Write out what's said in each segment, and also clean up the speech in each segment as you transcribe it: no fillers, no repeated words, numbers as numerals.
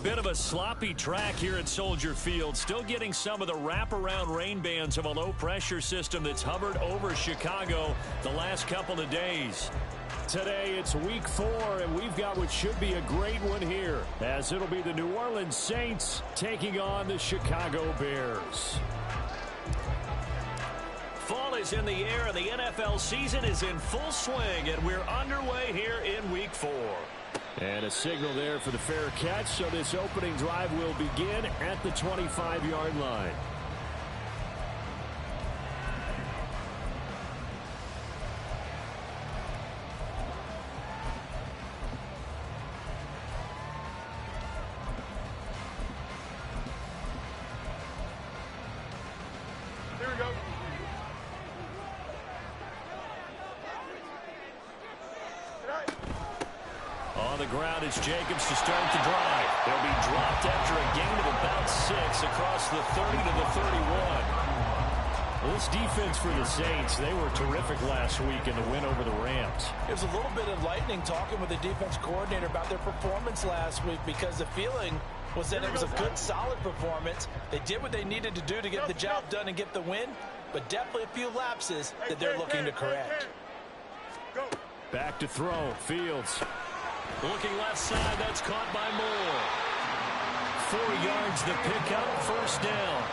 Bit of a sloppy track here at Soldier Field. Still getting some of the wraparound rain bands of a low-pressure system that's hovered over Chicago the last couple of days. Today, it's week 4, and we've got what should be a great one here, as it'll be the New Orleans Saints taking on the Chicago Bears. Fall is in the air, and the NFL season is in full swing, and we're underway here in week 4. And a signal there for the fair catch, so this opening drive will begin at the 25-yard line. Here we go. On the ground is Jacobs to start the drive. They'll be dropped after a gain of about 6 across the 30 to the 31. Well, this defense for the Saints, they were terrific last week in the win over the Rams. There's a little bit of lightning talking with the defense coordinator about their performance last week, because the feeling was that it was a good, solid performance. They did what they needed to do to get the job done and get the win, but definitely a few lapses that they're looking to correct. Back to throw. Fields. Looking left side, that's caught by Moore. 4 yards the pickup, first down.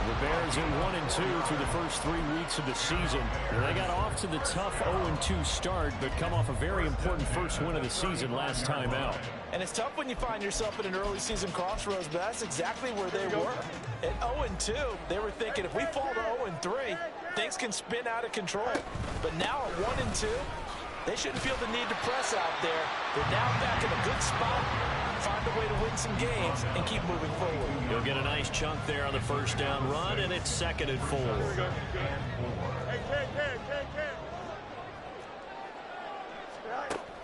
The Bears in 1-2 through the first 3 weeks of the season. They got off to the tough 0-2 start, but come off a very important first win of the season last time out. And it's tough when you find yourself in an early season crossroads, but that's exactly where they were. At 0-2, they were thinking if we fall to 0-3, things can spin out of control. But now at 1-2, they shouldn't feel the need to press out there. They're now back in a good spot, find a way to win some games, and keep moving forward. You'll get a nice chunk there on the first down run, and it's 2nd and 4.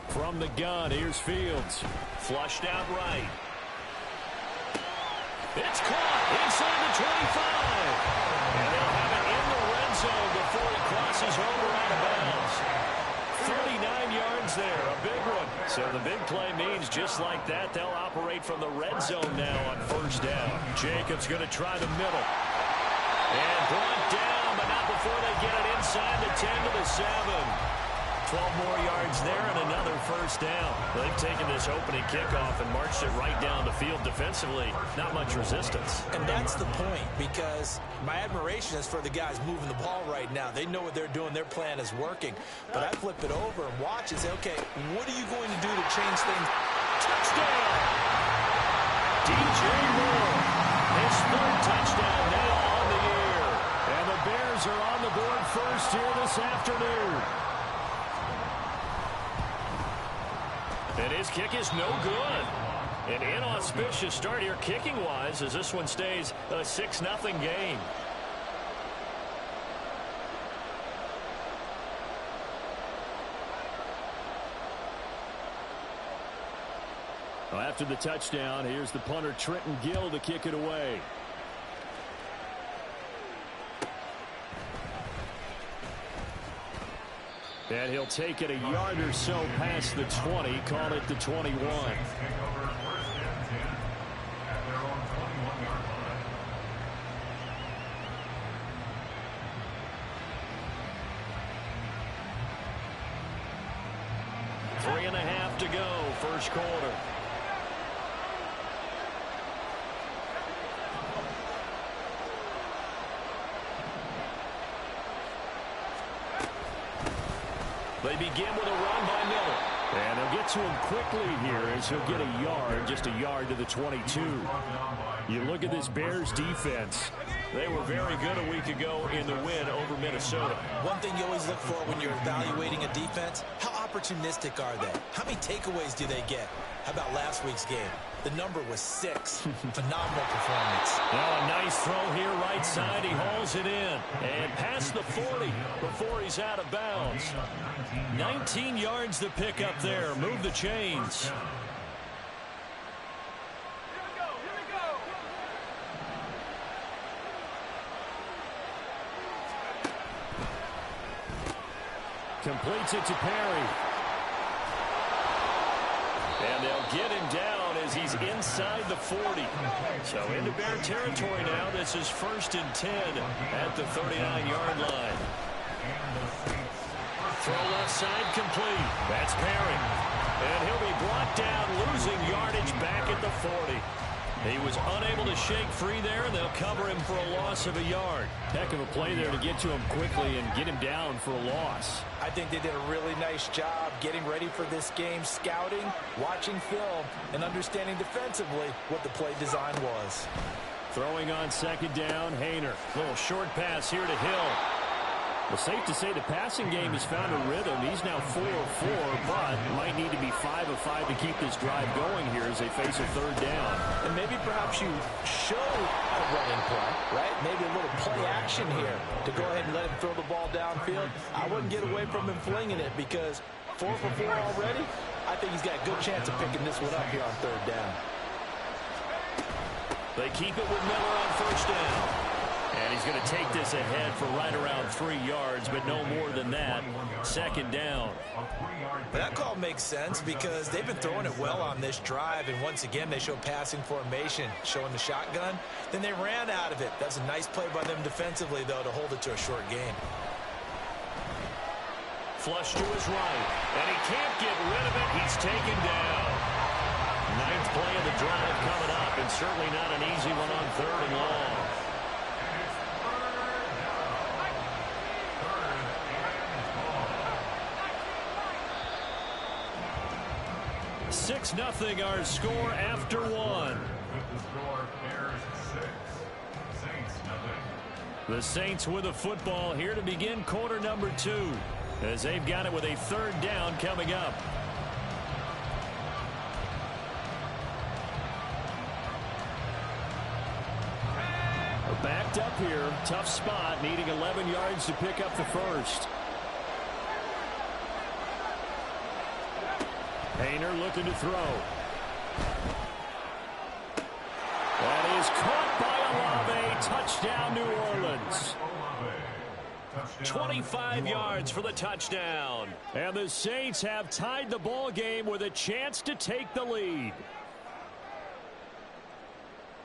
From the gun, here's Fields. Flushed out right. It's caught inside the 25. And they'll have it in the red zone before he crosses over out of bounds. 39 yards there, a big one. So the big play means just like that, they'll operate from the red zone now on first down. Jacobs going to try the middle. And brought down, but not before they get it inside the 10 to the 7. 12 more yards there and another first down. They've taken this opening kickoff and marched it right down the field defensively. Not much resistance. And that's the point, because my admiration is for the guys moving the ball right now. They know what they're doing. Their plan is working. But I flip it over and watch and say, okay, what are you going to do to change things? Touchdown! DJ Moore, his 3rd touchdown now on the year. And the Bears are on the board first here this afternoon. And his kick is no good. An inauspicious start here kicking-wise as this one stays a 6-0 game. Well, after the touchdown, here's the punter Trenton Gill to kick it away. And he'll take it a yard or so past the 20, call it the 21. Three and a half to go, first quarter. They begin with a run by Miller. And they'll get to him quickly here as he'll get a yard, just a yard to the 22. You look at this Bears defense. They were very good a week ago in the win over Minnesota. One thing you always look for when you're evaluating a defense, how opportunistic are they? How many takeaways do they get? How about last week's game? The number was 6. Phenomenal performance. Now a nice throw here right side. He hauls it in. And past the 40 before he's out of bounds. 19 yards to pick up there. Move the chains. Completes it to Perry. And they'll get him down as he's inside the 40. So into Bear territory now. This is 1st and 10 at the 39-yard line. Throw left side complete. That's Perry. And he'll be brought down, losing yardage back at the 40. He was unable to shake free there, and they'll cover him for a loss of a yard. Heck of a play there to get to him quickly and get him down for a loss. I think they did a really nice job getting ready for this game, scouting, watching film, and understanding defensively what the play design was. Throwing on 2nd down, Haener. Little short pass here to Hill. Well, safe to say the passing game has found a rhythm. He's now 4 of 4, but might need to be 5 of 5 to keep this drive going here as they face a 3rd down. And maybe perhaps you show a running play, right? Maybe a little play action here to go ahead and let him throw the ball downfield. I wouldn't get away from him flinging it because 4 for 4 already, I think he's got a good chance of picking this one up here on 3rd down. They keep it with Miller on 1st down. And he's going to take this ahead for right around 3 yards, but no more than that. 2nd down. That call makes sense because they've been throwing it well on this drive, and once again they show passing formation, showing the shotgun. Then they ran out of it. That's a nice play by them defensively, though, to hold it to a short gain. Flush to his right, and he can't get rid of it. He's taken down. 9th play of the drive coming up, and certainly not an easy one on 3rd and long. 6-0 our score after 1. The Saints with a football here to begin quarter number 2 as they've got it with a 3rd down coming up. Backed up here, tough spot, needing 11 yards to pick up the 1st. Haener looking to throw. That is caught by Olave. Touchdown, New Orleans. 25 yards for the touchdown. And the Saints have tied the ball game with a chance to take the lead.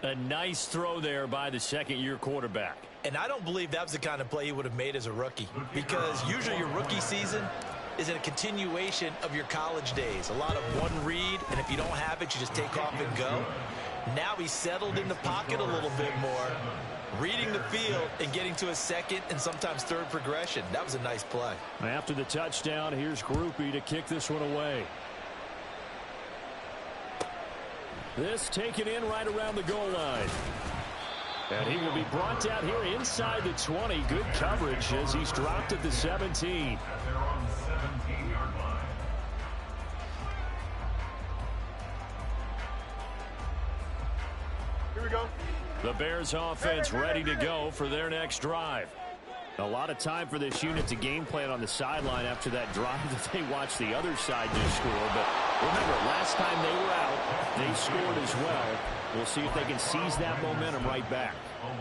A nice throw there by the 2nd-year quarterback. And I don't believe that was the kind of play he would have made as a rookie, because usually your rookie season is a continuation of your college days. A lot of one read, and if you don't have it, you just take off and go. Now he's settled in the pocket a little bit more, reading the field and getting to a 2nd and sometimes 3rd progression. That was a nice play. After the touchdown, here's Grupe to kick this one away. This taken in right around the goal line. And he will be brought down here inside the 20. Good coverage as he's dropped at the 17. Here we go. The Bears offense ready to go for their next drive. A lot of time for this unit to game plan on the sideline after that drive that they watched the other side just score. But remember, last time they were out, they scored as well. We'll see if they can seize that momentum right back.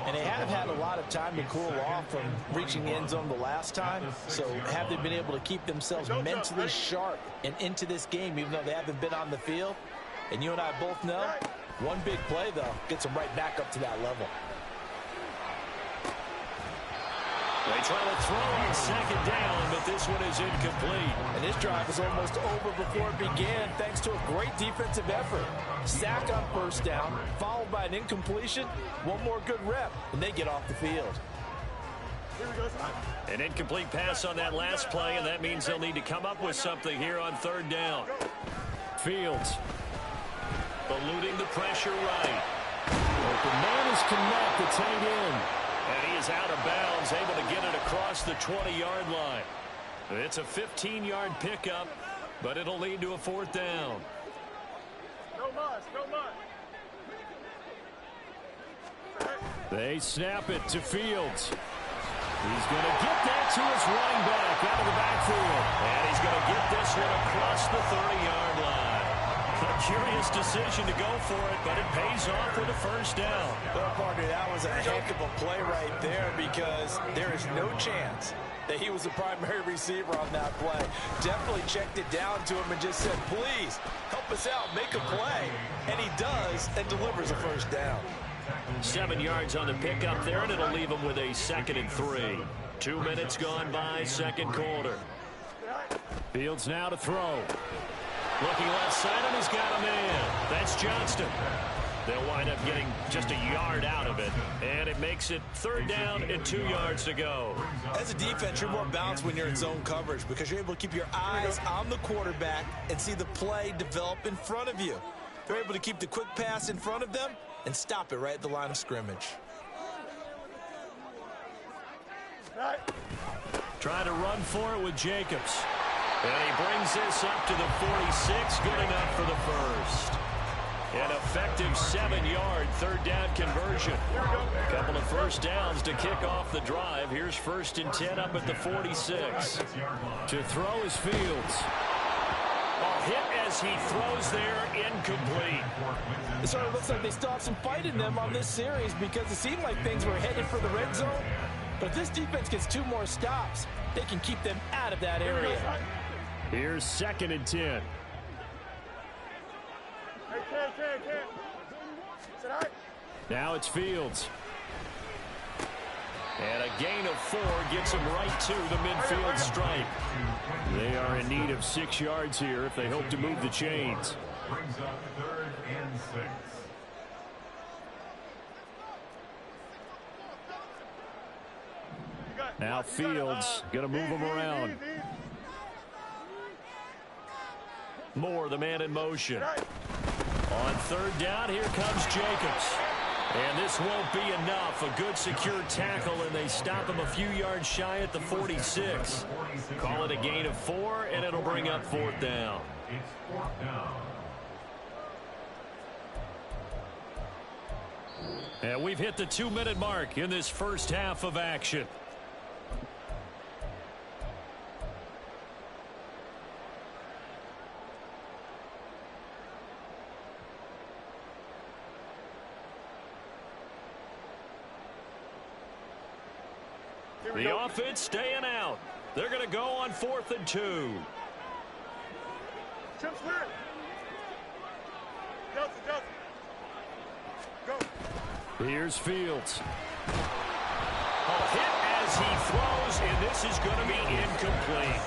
And they have had a lot of time to cool off from reaching the end zone the last time. So have they been able to keep themselves mentally sharp and into this game, even though they haven't been on the field? And you and I both know, one big play, though, gets them right back up to that level. They try to throw on 2nd down, but this one is incomplete. And this drive is almost over before it began, thanks to a great defensive effort. Sack on 1st down, followed by an incompletion. One more good rep, and they get off the field. An incomplete pass on that last play, and that means they'll need to come up with something here on 3rd down. Fields. Eluding the pressure right. The man is connect. It's hang in. And he is out of bounds, able to get it across the 20-yard line. It's a 15-yard pickup, but it'll lead to a 4th down. No muss, no muss. They snap it to Fields. He's going to get that to his running back out of the backfield. And he's going to get this one across the 30-yard line. A curious decision to go for it, but it pays off with a first down. Well, partner, that was a heck of a play right there because there is no chance that he was the primary receiver on that play. Definitely checked it down to him and just said, please, help us out, make a play. And he does and delivers a first down. 7 yards on the pickup there, and it'll leave him with a 2nd and 3. 2 minutes gone by, second quarter. Fields now to throw. Looking left side, and he's got a man. That's Johnston. They'll wind up getting just a yard out of it, and it makes it 3rd down and 2 yards to go. As a defense, you're more balanced when you're in zone coverage because you're able to keep your eyes on the quarterback and see the play develop in front of you. They're able to keep the quick pass in front of them and stop it right at the line of scrimmage. Try to run for it with Jacobs. And he brings this up to the 46. Good enough for the first. An effective 7-yard 3rd down conversion. A couple of first downs to kick off the drive. Here's 1st and 10 up at the 46. To throw is Fields. A hit as he throws there, incomplete. It sort of looks like they still have some fight in them on this series because it seemed like things were headed for the red zone. But if this defense gets 2 more stops, they can keep them out of that area. Here's 2nd and 10. Now it's Fields. And a gain of 4 gets him right to the midfield stripe. They are in need of 6 yards here if they hope to move the chains. Brings up 3rd and 6. Now Fields going to move them around. Moore, the man in motion. On 3rd down, here comes Jacobs. And this won't be enough. A good secure tackle, and they stop him a few yards shy at the 46. Call it a gain of 4, and it'll bring up 4th down. It's 4th down. And we've hit the 2-minute mark in this first half of action. The offense staying out. They're going to go on 4th and 2. Here's Fields. A hit as he throws, and this is going to be incomplete.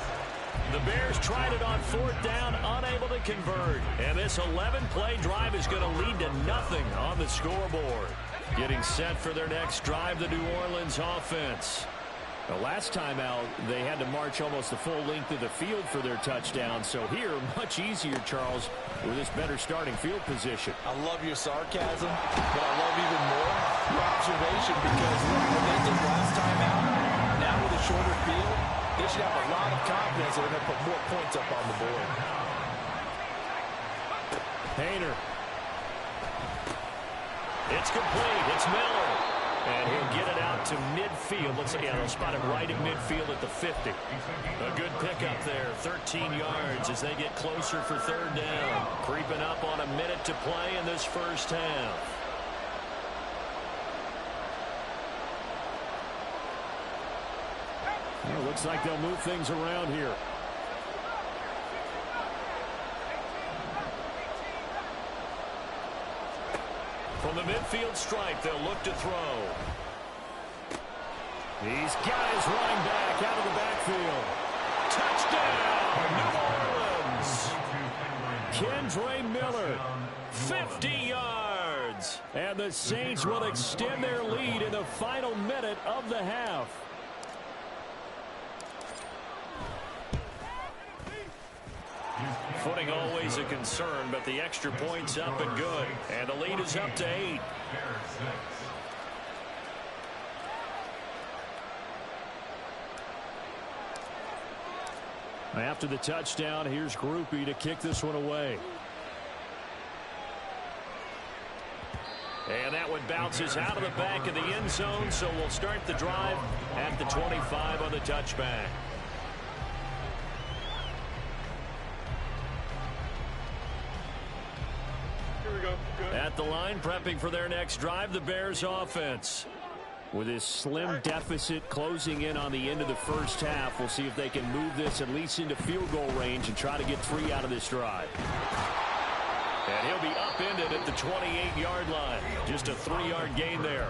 The Bears tried it on 4th down, unable to convert. And this 11-play drive is going to lead to nothing on the scoreboard. Getting set for their next drive, the New Orleans offense. The last time out, they had to march almost the full length of the field for their touchdown. So here, much easier, Charles, with this better starting field position. I love your sarcasm, but I love even more your observation because when they did last time out, now with a shorter field, they should have a lot of confidence that they're going to put more points up on the board. Painter. It's complete. It's Miller. And he'll get it out to midfield. Let's see, yeah, they'll spot him right in midfield at the 50. A good pickup there, 13 yards as they get closer for 3rd down. Creeping up on a minute to play in this first half. Well, looks like they'll move things around here. From the midfield stripe, they'll look to throw. He's got his running back out of the backfield. Touchdown, New Orleans. Kendre Miller, 50 yards. And the Saints will extend their lead in the final minute of the half. Footing always a concern, but the extra point's up and good. And the lead is up to 8. After the touchdown, here's Grupe to kick this one away. And that one bounces out of the back of the end zone, so we'll start the drive at the 25 on the touchback. we go. Good. At the line, prepping for their next drive, the Bears offense. With this slim deficit closing in on the end of the first half, we'll see if they can move this at least into field goal range and try to get 3 out of this drive. And he'll be upended at the 28-yard line. Just a 3-yard gain there.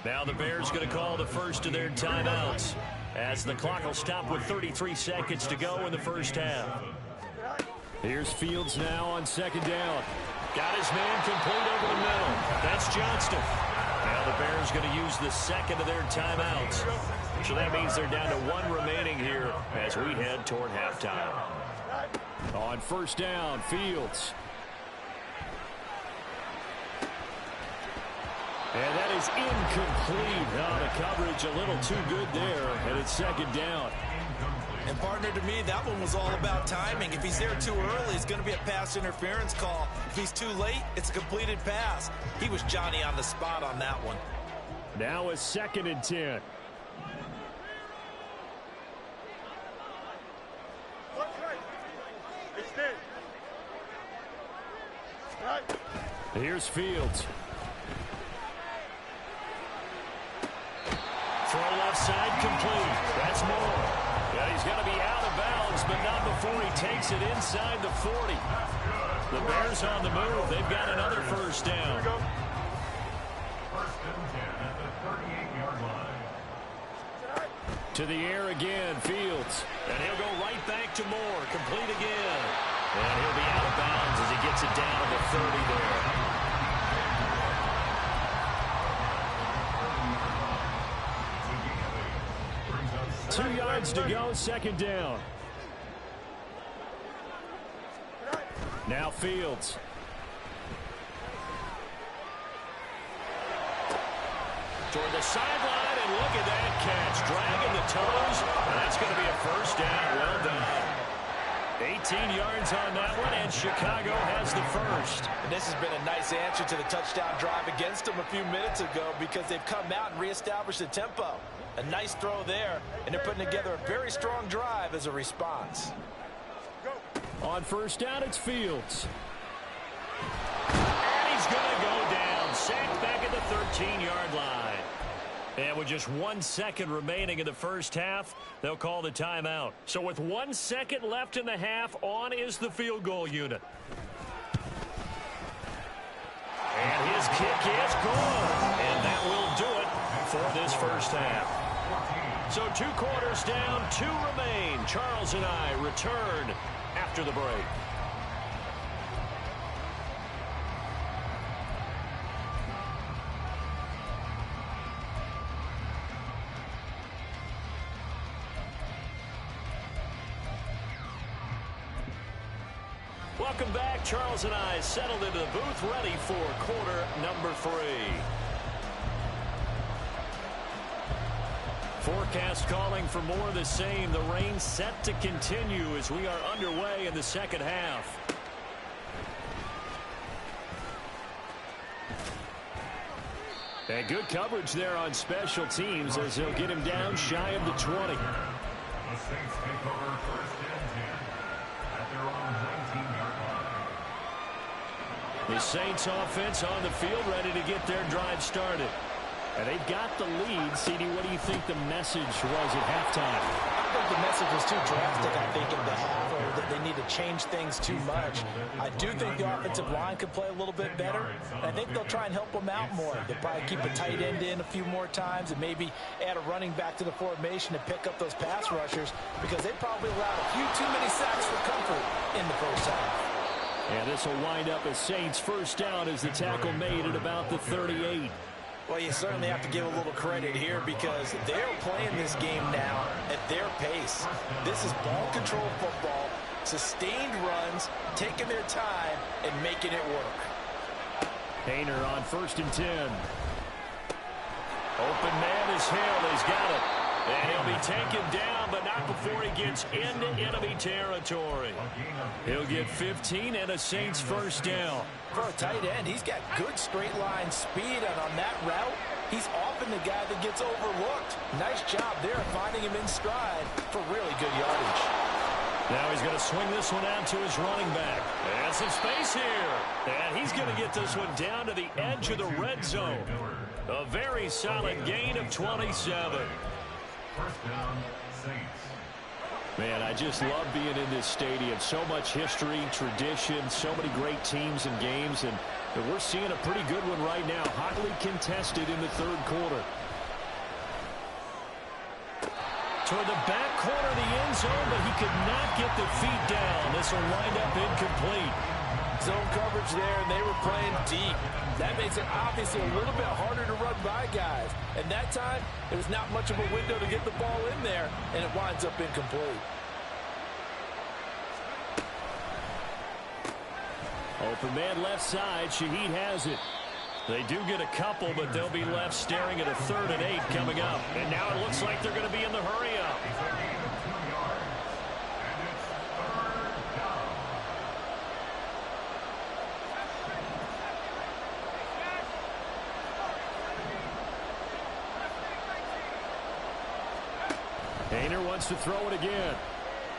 Now the Bears going to call the first of their timeouts, as the clock will stop with 33 seconds to go in the first half. Here's Fields now on second down. Got his man complete over the middle. That's Johnston. Now the Bears going to use the second of their timeouts. So that means they're down to 1 remaining here as we head toward halftime. On first down, Fields. And that is incomplete. Oh, the coverage a little too good there, and it's second down. And partner, to me, that one was all about timing. If he's there too early, it's going to be a pass interference call. If he's too late, it's a completed pass. He was Johnny on the spot on that one. Now a 2nd and 10. Here's Fields. Throw left side complete. That's Moore. Yeah, he's got to be out of bounds, but not before he takes it inside the 40. The Bears on the move. They've got another first down. First and 10 at the 38-yard line. To the air again, Fields. And he'll go right back to Moore. Complete again. And he'll be out of bounds as he gets it down to the 30 there. 2 yards to go, second down. Now Fields. Toward the sideline, and look at that catch. Dragging the toes, and that's going to be a first down. Well done. 18 yards on that one, and Chicago has the first. And this has been a nice answer to the touchdown drive against them a few minutes ago, because they've come out and reestablished the tempo. A nice throw there, and they're putting together a very strong drive as a response. On first down, it's Fields. And he's going to go down. Sacked back at the 13-yard line. And with just 1 second remaining in the first half, they'll call the timeout. So with 1 second left in the half, on is the field goal unit. And his kick is good. And that will do it for this first half. So 2 quarters down, 2 remain. Charles and I return after the break. Welcome back. Charles and I settled into the booth, ready for quarter number 3. Forecast calling for more of the same. The rain set to continue as we are underway in the second half. And good coverage there on special teams as he'll get him down shy of the 20. The Saints take over first and 10 at their own 19-yard line. The Saints offense on the field, ready to get their drive started. And they've got the lead. CD, what do you think the message was at halftime? I think the message was too drastic, I think, in the half, or that they need to change things too much. I do think the offensive line could play a little bit better, and I think they'll try and help them out more. They'll probably keep a tight end in a few more times and maybe add a running back to the formation to pick up those pass rushers, because they probably allowed a few too many sacks for comfort in the first half. And this will wind up as Saints first down as the tackle made at about the 38. Well, you certainly have to give a little credit here, because they're playing this game now at their pace. This is ball control football, sustained runs, taking their time, and making it work. Hayner on first and 10. Open man is Hill. He's got it. And he'll be taken down, but not before he gets into enemy territory. He'll get 15 and a Saints first down. For a tight end, he's got good straight line speed, and on that route, he's often the guy that gets overlooked. Nice job there finding him in stride for really good yardage. Now he's going to swing this one out to his running back. And some space here. And he's going to get this one down to the edge of the red zone. A very solid gain of 27. First down, Saints. Man, I just love being in this stadium. So much history, tradition, so many great teams and games. And we're seeing a pretty good one right now. Hotly contested in the third quarter. Toward the back corner of the end zone, but he could not get the feet down. This will wind up incomplete. Zone coverage there, and they were playing deep. That makes it obviously a little bit harder to run by guys. And that time, there was not much of a window to get the ball in there, and it winds up incomplete. Open man left side. Shaheed has it. They do get a couple, but they'll be left staring at a 3rd and 8 coming up. And now it looks like they're going to be in the hurry-up. He's a gain of 2 yards. And it's third down. Hayner wants to throw it again.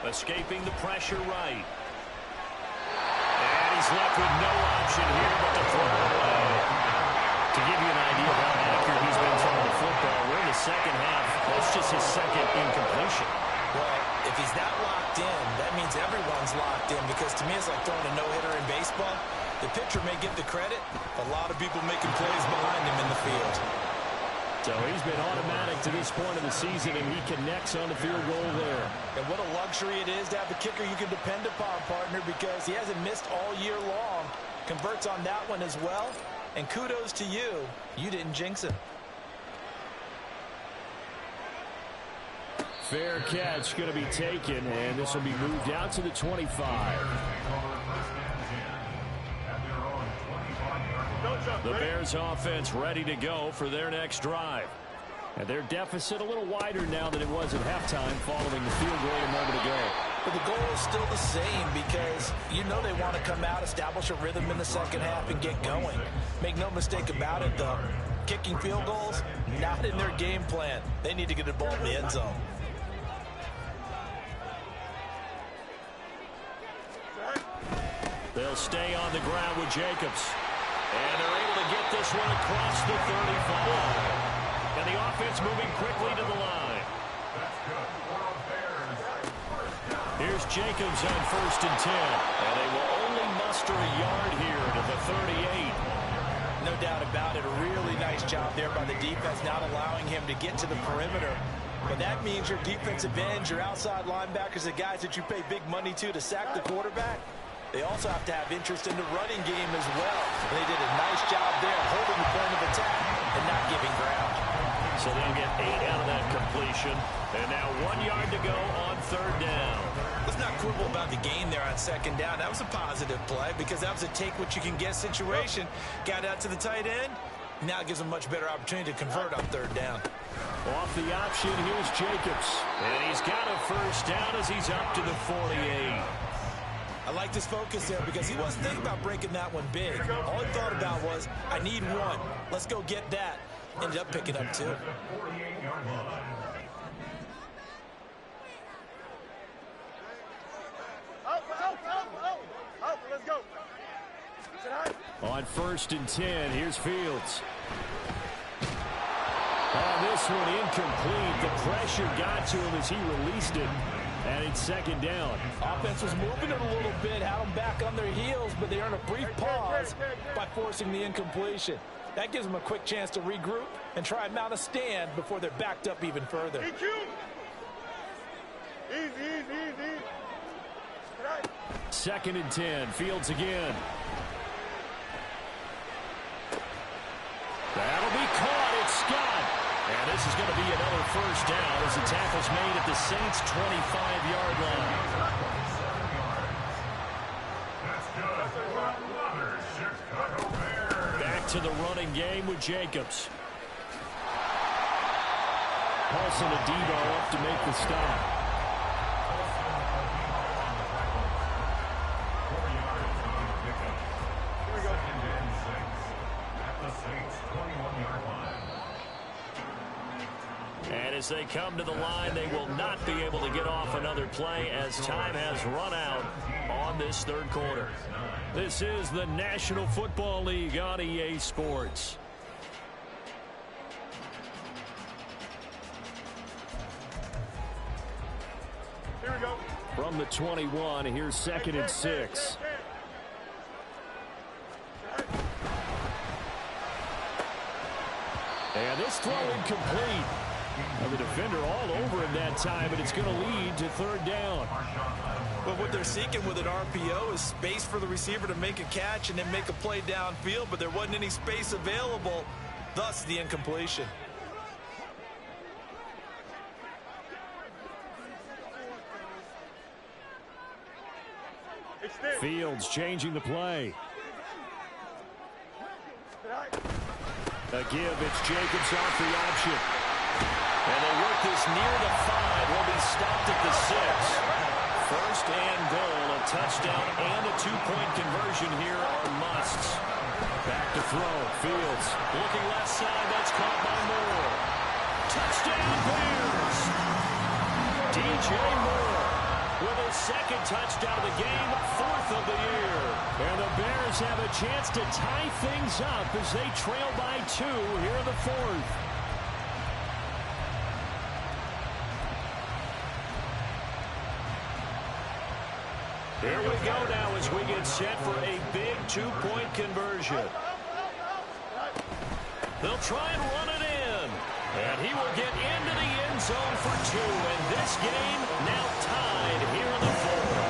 Escaping the pressure right. And he's left with no option here but to throw it away. To give you an idea of how accurate he's been throwing the football, we're in the second half. That's just his second incompletion. Well, if he's that locked in, that means everyone's locked in, because to me it's like throwing a no-hitter in baseball. The pitcher may get the credit, a lot of people making plays behind him in the field. So he's been automatic to this point of the season, and he connects on the field goal there. And what a luxury it is to have a kicker you can depend upon, partner, because he hasn't missed all year long. Converts on that one as well. And kudos to you. You didn't jinx him. Fair catch going to be taken, and this will be moved out to the 25. The Bears offense ready to go for their next drive. And their deficit a little wider now than it was at halftime following the field goal a moment ago. But the goal is still the same, because you know they want to come out, establish a rhythm in the second half, and get going. Make no mistake about it, though. Kicking field goals, not in their game plan. They need to get the ball in the end zone. They'll stay on the ground with Jacobs. And they're able to get this one across the 35. And the offense moving quickly to the line. Here's Jacobs on 1st and 10. And they will only muster a yard here to the 38. No doubt about it. A really nice job there by the defense, not allowing him to get to the perimeter. But that means your defensive ends, your outside linebackers, the guys that you pay big money to sack the quarterback, they also have to have interest in the running game as well. And they did a nice job there holding the point of attack and not giving ground. So they'll get 8 out of that completion. And now 1 yard to go on 3rd down. Let's not quibble about the gain there on 2nd down. That was a positive play, because that was a take-what-you-can-get situation. Got out to the tight end. Now it gives them much better opportunity to convert on 3rd down. Off the option, here's Jacobs. And he's got a 1st down as he's up to the 48. I like this focus there, because he wasn't thinking about breaking that one big. All he thought about was, I need one. Let's go get that. Ended up picking up 2. Let's go. On 1st and 10, here's Fields. On this one, incomplete. The pressure got to him as he released it. And it's 2nd down. Offense was moving it a little bit, had them back on their heels, but they earned a brief pause by forcing the incompletion. That gives them a quick chance to regroup and try and mount a stand before they're backed up even further. Easy. 2nd and 10. Fields again. That'll be caught. It's Scott. And this is going to be another 1st down as the tackle's made at the Saints' 25-yard line. Back to the running game with Jacobs. Paulson and Debo up to make the stop. As they come to the line, they will not be able to get off another play as time has run out on this third quarter. This is the National Football League on EA Sports. Here we go. From the 21, here's 2nd and 6. And this throw incomplete. And the defender all over him that time, and it's going to lead to 3rd down. But what they're seeking with an RPO is space for the receiver to make a catch and then make a play downfield, but there wasn't any space available, thus the incompletion. Fields changing the play. A give, it's Jacobs off the option. And they work this near the 5. Will be stopped at the 6. 1st and goal, a touchdown and a 2-point conversion here are musts. Back to throw, Fields looking left side, that's caught by Moore. Touchdown Bears! DJ Moore with his 2nd touchdown of the game, 4th of the year. And the Bears have a chance to tie things up as they trail by 2 here in the 4th. Here we go now as we get set for a big 2-point conversion. They'll try and run it in. And he will get into the end zone for 2. And this game now tied here in the 4th.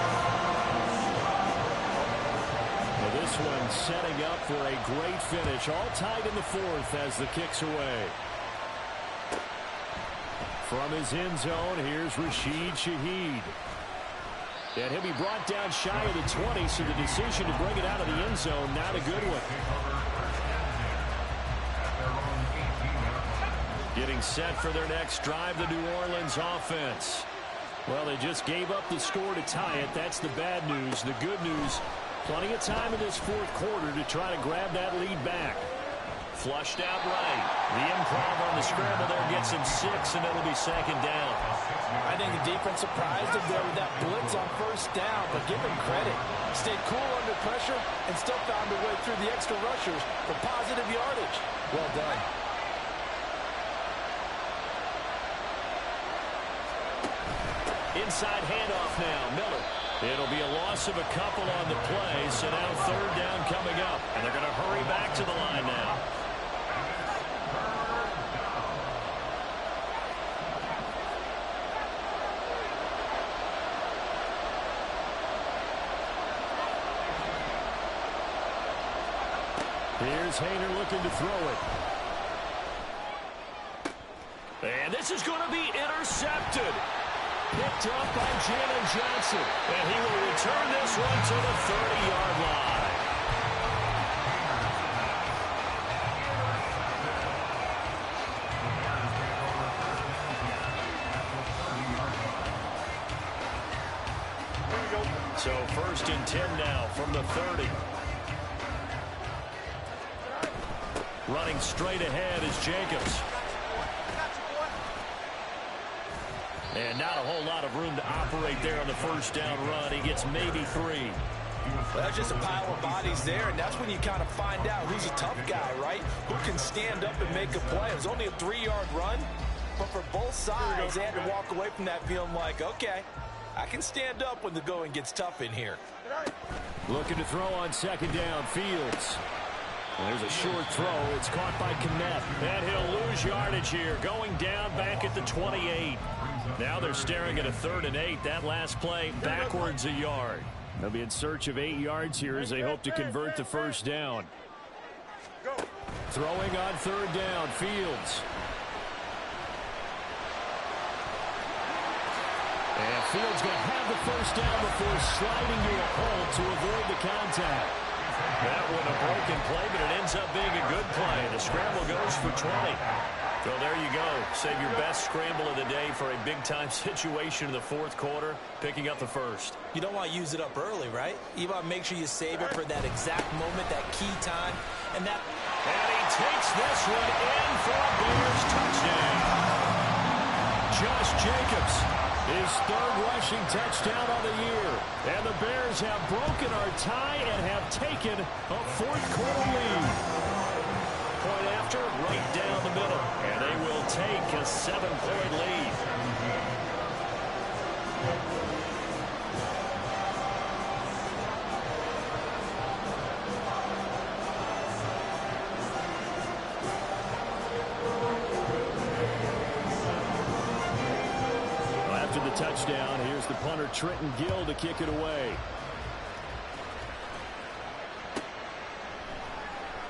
Well, this one setting up for a great finish. All tied in the 4th as the kick's away. From his end zone, here's Rashid Shaheed. And he'll be brought down shy of the 20, so the decision to bring it out of the end zone, not a good one. Getting set for their next drive, the New Orleans offense. Well, they just gave up the score to tie it. That's the bad news. The good news, plenty of time in this 4th quarter to try to grab that lead back. Flushed out right. The improv on the scramble there gets him 6, and it'll be 2nd down. I think the defense surprised him there with that blitz on 1st down, but give him credit. Stayed cool under pressure and still found a way through the extra rushers for positive yardage. Well done. Inside handoff now, Miller. It'll be a loss of a couple on the play, so now 3rd down coming up. And they're going to hurry back to the line now. Here's Haener looking to throw it. And this is going to be intercepted. Picked up by Jalen Johnson. And he will return this one to the 30-yard line. So 1st and 10 now from the 30. Running straight ahead is Jacobs. And not a whole lot of room to operate there on the 1st down run. He gets maybe 3. Well, that's just a pile of bodies there, and that's when you kind of find out who's a tough guy, right? Who can stand up and make a play. It was only a 3-yard run, but for both sides, they had to walk away from that feeling like, okay, I can stand up when the going gets tough in here. Looking to throw on 2nd down, Fields. There's a short throw. It's caught by Kmet. And he'll lose yardage here, going down back at the 28. Now they're staring at a 3rd and 8. That last play backwards a yard. They'll be in search of 8 yards here as they hope to convert the 1st down. Throwing on 3rd down, Fields. And Fields going to have the 1st down before sliding to a hole to avoid the contact. That one a broken play, but it ends up being a good play. The scramble goes for 20. So there you go. Save your best scramble of the day for a big-time situation in the 4th quarter, picking up the 1st. You don't want to use it up early, right? You want to make sure you save it for that exact moment, that key time. And he takes this one in for a Bears touchdown. Josh Jacobs, his third rushing touchdown on the year. And the Bears have broken our tie and have taken a fourth-quarter lead. Point after, right down the middle. And they will take a 7-point lead. After the touchdown, here's the punter Trenton Gill to kick it away.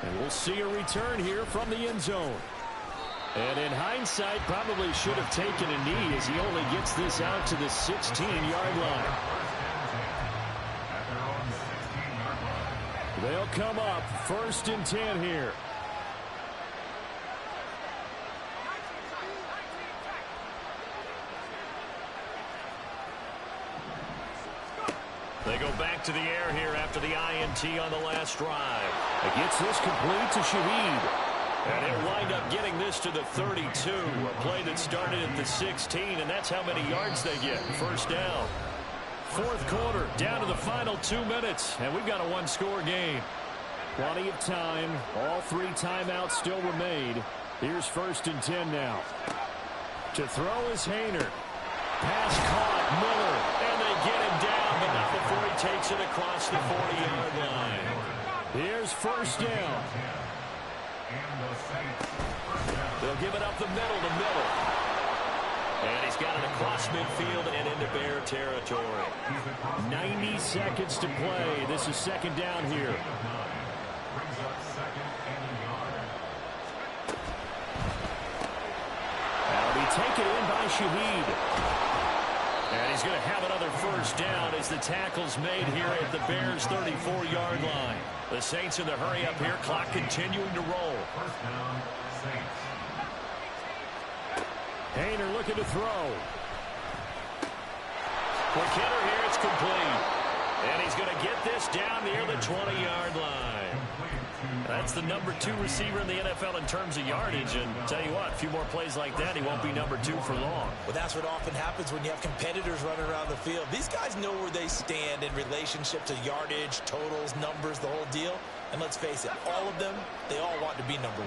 And we'll see a return here from the end zone. And in hindsight, probably should have taken a knee as he only gets this out to the 16-yard line. They'll come up 1st and 10 here. They go back to the air here after the INT on the last drive. It gets this complete to Shaheed. And he'll wind up getting this to the 32. A play that started at the 16, and that's how many yards they get. First down. Fourth quarter, down to the final 2 minutes, and we've got a one-score game. Plenty of time. All 3 timeouts still remain. Here's 1st and 10 now. To throw is Haener. Pass caught, Miller, and they get him down, but not before he takes it across the 40-yard line. Here's 1st down. They'll give it up the middle to Miller. And he's got it across midfield and into Bear territory. 90 seconds to play. This is 2nd down here. That'll be taken in by Shaheed. And he's going to have another 1st down as the tackle's made here at the Bears' 34-yard line. The Saints in the hurry up here. Clock continuing to roll. 1st down, Saints. Haener looking to throw. For Kenner here, it's complete. And he's going to get this down near the 20-yard line. That's the number 2 receiver in the NFL in terms of yardage. And tell you what, a few more plays like that, he won't be number 2 for long. Well, that's what often happens when you have competitors running around the field. These guys know where they stand in relationship to yardage, totals, numbers, the whole deal. And let's face it, all of them, they all want to be number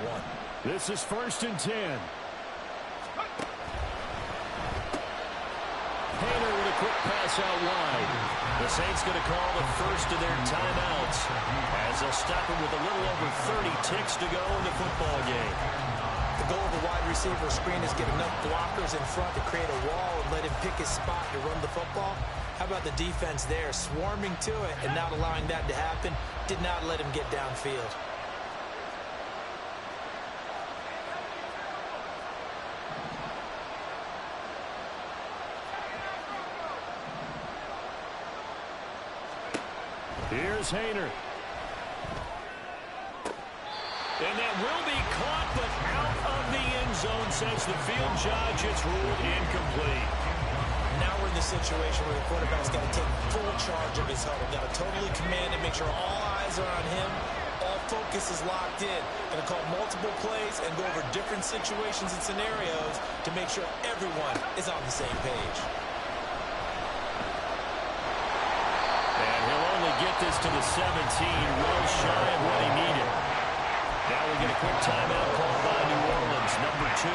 1. This is 1st and 10. Haener with a quick pass out wide. The Saints going to call the first of their timeouts as they'll stop him with a little over 30 ticks to go in the football game. The goal of a wide receiver screen is get enough blockers in front to create a wall and let him pick his spot to run the football. How about the defense there, swarming to it and not allowing that to happen? Did not let him get downfield. Here's Haener. And that will be caught, but out of the end zone, says the field judge. It's ruled incomplete. Now we're in the situation where the quarterback's got to take full charge of his huddle. Got to totally command and make sure all eyes are on him. All focus is locked in. Going to call multiple plays and go over different situations and scenarios to make sure everyone is on the same page. Get this to the 17, well shy of what he needed. Now we get a quick timeout called by New Orleans, number 2.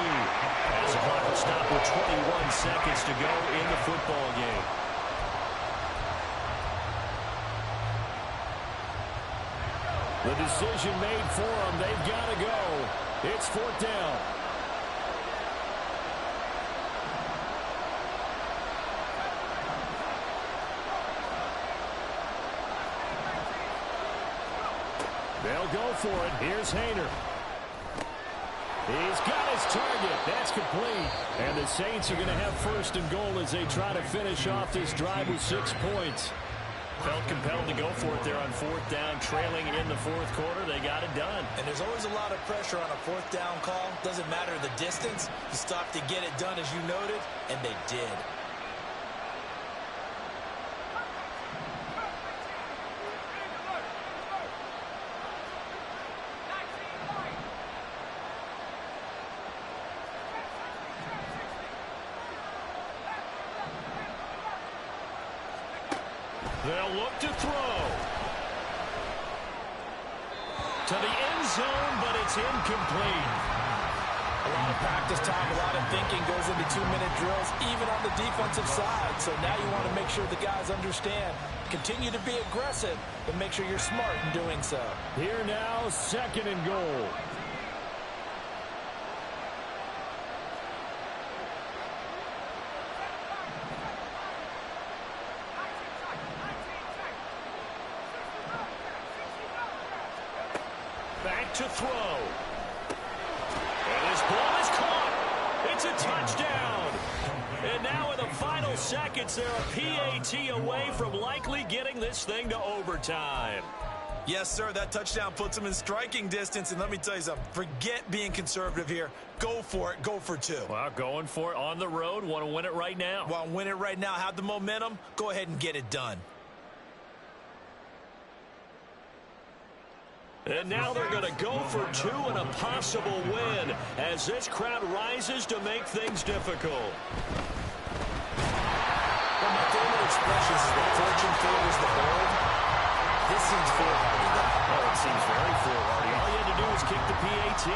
As the clock will stop with 21 seconds to go in the football game. The decision made for them. They've got to go. It's 4th down. They'll go for it. Here's Haener. He's got his target. That's complete. And the Saints are going to have 1st and goal as they try to finish off this drive with 6 points. Felt compelled to go for it there on 4th down, trailing in the 4th quarter. They got it done. And there's always a lot of pressure on a 4th down call. Doesn't matter the distance. You stop to get it done, as you noted, and they did. They'll look to throw. To the end zone, but it's incomplete. A lot of practice time, a lot of thinking goes into 2-minute drills, even on the defensive side. So now you want to make sure the guys understand. Continue to be aggressive, but make sure you're smart in doing so. Here now, 2nd and goal. Back to throw. And his ball is caught. It's a touchdown. And now in the final seconds, they're a PAT away from likely getting this thing to overtime. Yes, sir, that touchdown puts them in striking distance. And let me tell you something, forget being conservative here. Go for it. Go for 2. Well, going for it on the road. Want to win it right now. Want to win it right now. Have the momentum. Go ahead and get it done. And now they're going to go for 2 and a possible win as this crowd rises to make things difficult. One of my favorite expressions is that fortune favors the bold. This seems foolhardy, though. Oh, it seems very foolhardy. All you had to do was kick the PAT,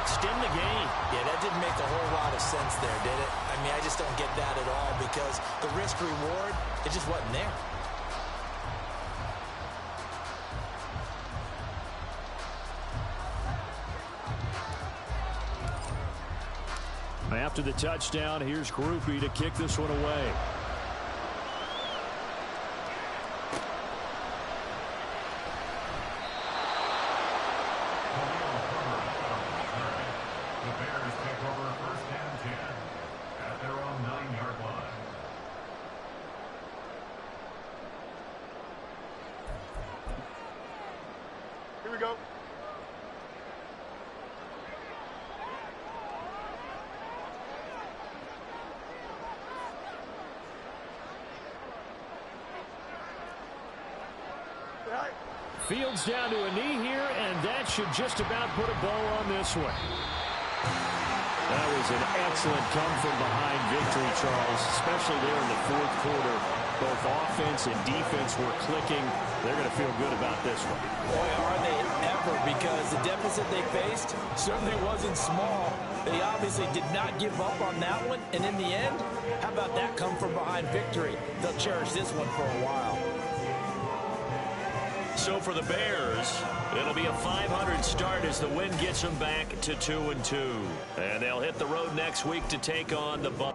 extend the game. Yeah, that didn't make a whole lot of sense there, did it? I mean, I just don't get that at all because the risk-reward, it just wasn't there. After the touchdown, here's Grupe to kick this one away. The Bears take over 1st and 10 at their own 9-yard line. Here we go. Fields down to a knee here, and that should just about put a bow on this one. That was an excellent come-from-behind victory, Charles, especially there in the 4th quarter. Both offense and defense were clicking. They're going to feel good about this one. Boy, are they ever, because the deficit they faced certainly wasn't small. They obviously did not give up on that one, and in the end, how about that come-from-behind victory? They'll cherish this one for a while. So for the Bears, it'll be a 500 start as the win gets them back to 2-2. And they'll hit the road next week to take on the Bucs.